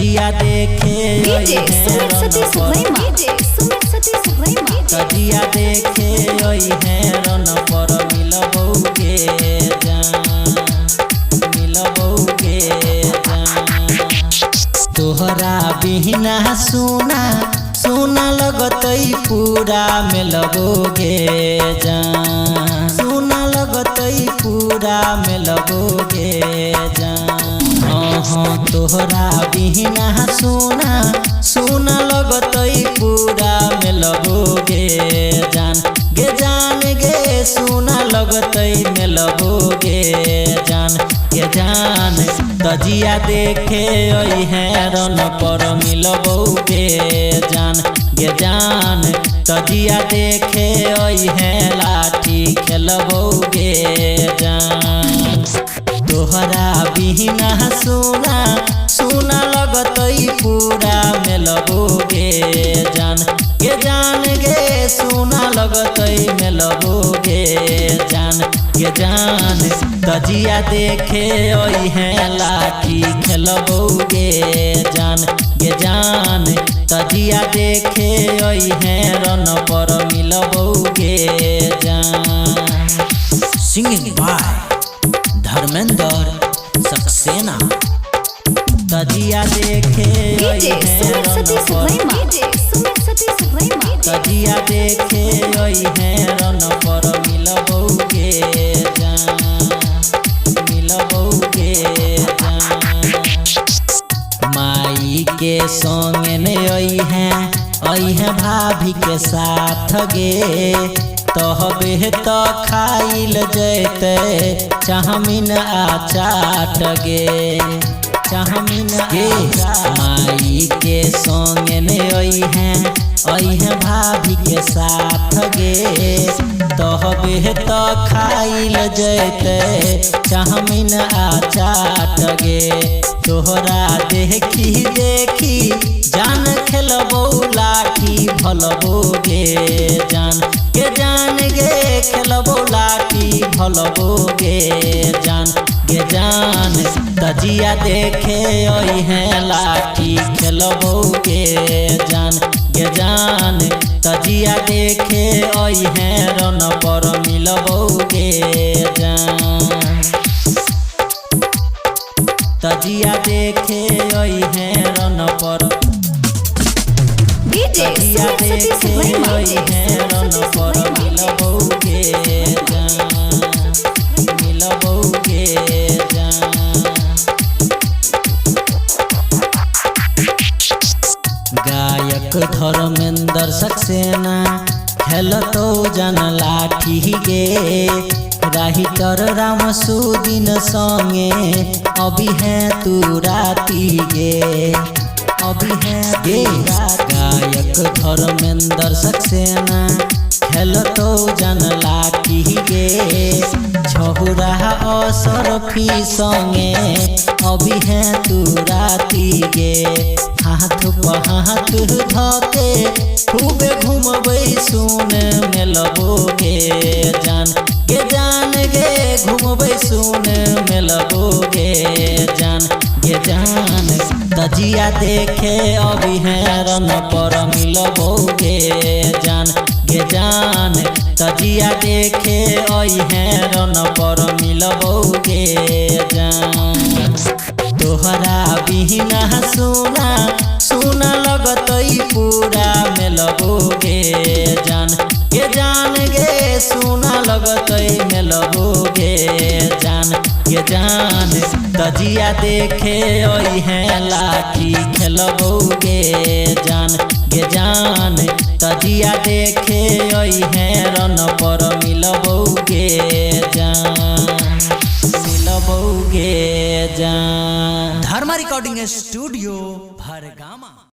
तजिया देखे तजिया देखे रन पर मिलबौ के जान तोहरा बिना सुना सुना लगतई पूरा मिलबो गे जान सुना लगतई पूरा मिलबो गे जान हाँ तोहरा बिना सुना सुना लगतई पूरा मिलबो गे जान गे सुना लगतई मिलबो गे जान तजिया देखे रन पर मिलबौ गे जान तजिया देखे लाठी खेलबौ गे जान तोहरा बिना सुना सुना लगतई पूरा मिलबौ गे जान गे सुना लगतई मिलबौ गे जान तजिया देखे लाठी खेलबौ गे जान तजिया देखे रन पर मिलबौ गे जान। Singing by Dharmendra Saxena. तजिया देखे तजिया देखे रन पर मिलबौ गे माई के संगे ने भाभी के साथ गे तहबे तो खाइल जैते चाहमीन आचाट गे माई के संगे ने भाभी के साथ गे तहबे तो खाइल जैते चाहमीन आचाट गे तोहरा देखी जान खेलबौ लाठी भलबौ गे जान गे खेलबौ लाठी भलबौ गे जान तजिया देखे लाठी खेलबौ गे जान तजिया देखे रन पर मिलबौ गे जान तजिया देखे रन पर तजिया देखे रन पर मिलबौ गे जान गायक धर्मेंद्र सक्सेना खेलतौ जन लाठी गे राहितर रामसुदीन संगे अभी है तू राती गे गायक धर्मेंद्र सक्सेना खेलतौ जन लाठी गे छहुरा असरफी संगे अभी है तू राती गे हाथ हाथ धके खूबे घूमबै सुन मिलबो गे जान गे घूमबै सुन मिलबो गे जान तजिया देखे अभी रन पर मिलबौ गे जान तजिया देखे रन पर मिलबौ गे जान तोहरा बिना सुना लगतई पूरा मिलबौ गे जान गे सुना लगतई मिलबौ गे जान तजिया देखे लाठी खेलबौ गे जान तजिया देखे रन पर मिलबौ गे जान। धर्मा रिकॉर्डिंग स्टूडियो भरगामा।